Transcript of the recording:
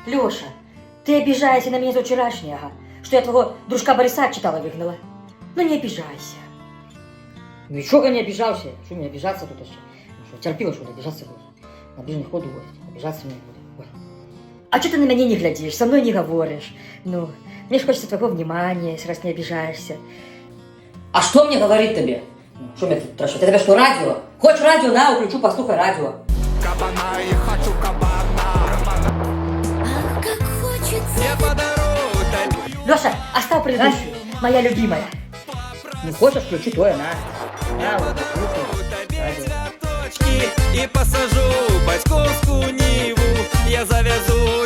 Леша, ты обижаешься на меня за вчерашнего, что я твоего дружка Бориса читала выгнала. Ну не обижайся. Нічого не обіжався. Що мені обіжатися тут ще? Ну що, терпіла, що обіжатися буде? На біжний ход уводить. Обіжатися мені буде. Ой. А что ты на меня не глядишь, со мной не говоришь? Ну, мне ж хочется твоего внимания, раз не обижаешься. А що мені говорить тобі? Що мені тут трашить? Я тебе що, радіо? Хоч радіо, на, включу, послухай радіо. Кабана, я хочу кабана. Ах, как хочется. Я подарю тебе. Леша, оставь предыдущую, моя любимая. Не хочеш, включи твоє, на. На, вот, слухай. Тебе цветочки и посажу батьковскую ниву. Я завязу